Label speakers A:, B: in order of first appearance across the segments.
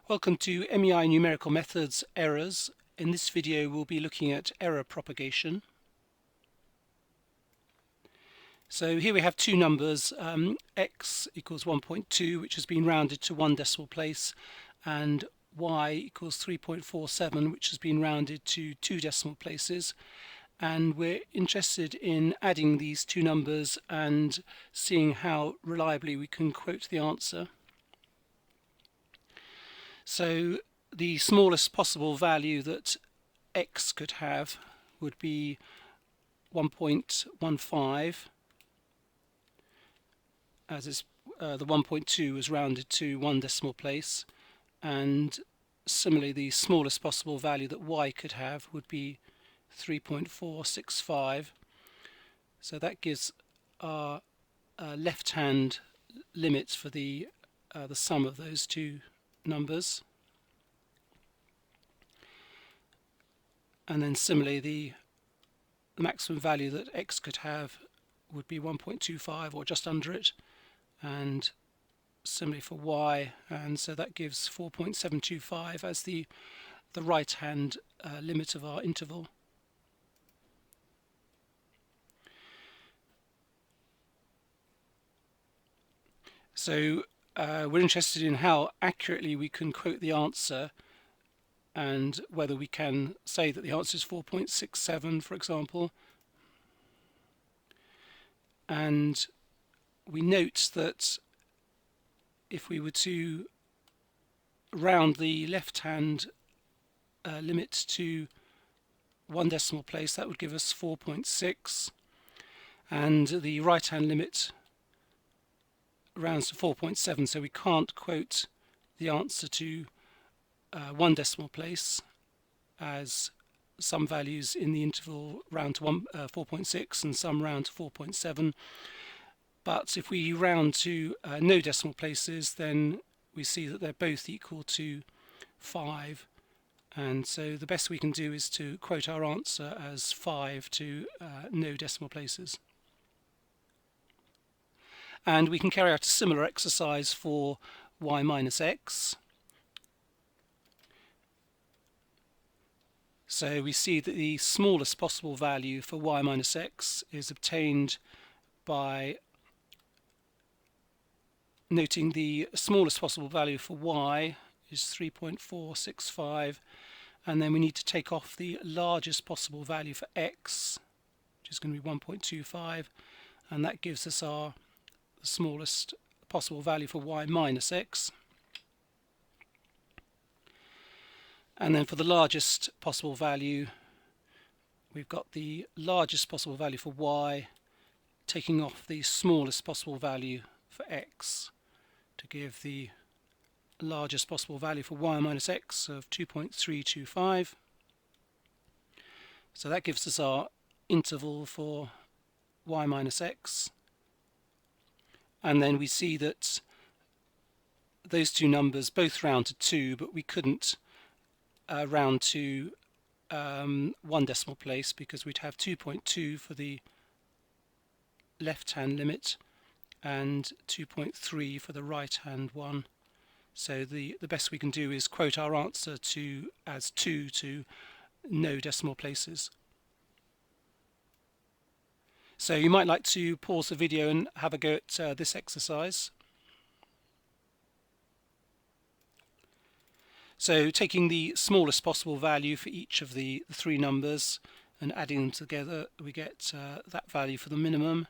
A: Welcome to MEI Numerical Methods Errors. In this video we'll be looking at error propagation. So here we have two numbers, x equals 1.2, which has been rounded to one decimal place, and y equals 3.47, which has been rounded to two decimal places. And we're interested in adding these two numbers and seeing how reliably we can quote the answer. So the smallest possible value that x could have would be 1.15, as is, the 1.2 was rounded to one decimal place, and similarly the smallest possible value that y could have would be 3.465. so that gives our left hand limit for the sum of those two numbers. And then similarly the maximum value that x could have would be 1.25 or just under it, and similarly for y, and so that gives 4.725 as the right hand limit of our interval. So we're interested in how accurately we can quote the answer and whether we can say that the answer is 4.67, for example. And we note that if we were to round the left hand limit to one decimal place, that would give us 4.6, and the right hand limit rounds to 4.7, so we can't quote the answer to one decimal place, as some values in the interval round to 4.6 and some round to 4.7. But if we round to no decimal places, then we see that they're both equal to 5, and so the best we can do is to quote our answer as 5 to no decimal places. And we can carry out a similar exercise for y minus x. So we see that the smallest possible value for y minus x is obtained by noting the smallest possible value for y is 3.465, and then we need to take off the largest possible value for x, which is going to be 1.25, and that gives us our smallest possible value for y minus x. And then for the largest possible value, we've got the largest possible value for y taking off the smallest possible value for x to give the largest possible value for y minus x of 2.325. so that gives us our interval for y minus x. And then we see that those two numbers both round to 2, but we couldn't round to one decimal place, because we'd have 2.2 for the left hand limit and 2.3 for the right hand one. So the best we can do is quote our answer as 2 to no decimal places. So you might like to pause the video and have a go at this exercise. So taking the smallest possible value for each of the three numbers and adding them together, we get that value for the minimum,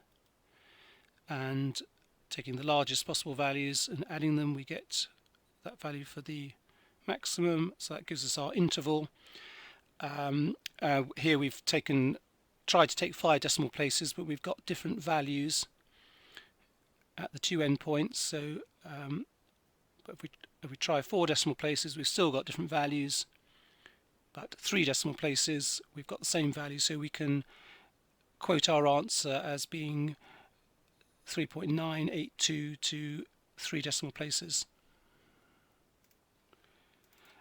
A: and taking the largest possible values and adding them, we get that value for the maximum, so that gives us our interval. Here we've tried to take 5 decimal places, but we've got different values at the two endpoints. So but if we try 4 decimal places, we've still got different values, but 3 decimal places we've got the same value, so we can quote our answer as being 3.982 to 3 decimal places.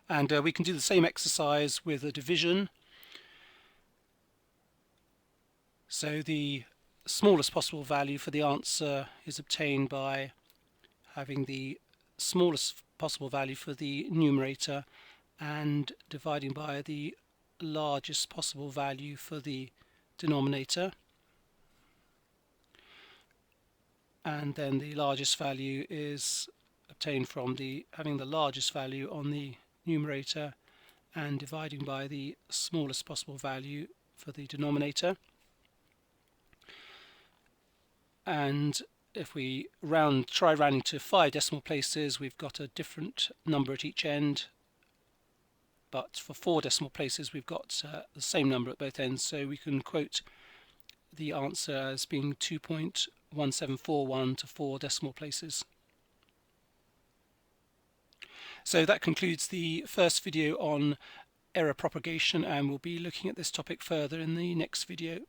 A: And we can do the same exercise with a division. So the smallest possible value for the answer is obtained by having the smallest possible value for the numerator and dividing by the largest possible value for the denominator, and then the largest value is obtained from having the largest value on the numerator and dividing by the smallest possible value for the denominator. And if we try rounding to 5 decimal places, we've got a different number at each end, but for 4 decimal places we've got the same number at both ends, so we can quote the answer as being 2.1741 to 4 decimal places. So that concludes the first video on error propagation, and we'll be looking at this topic further in the next video.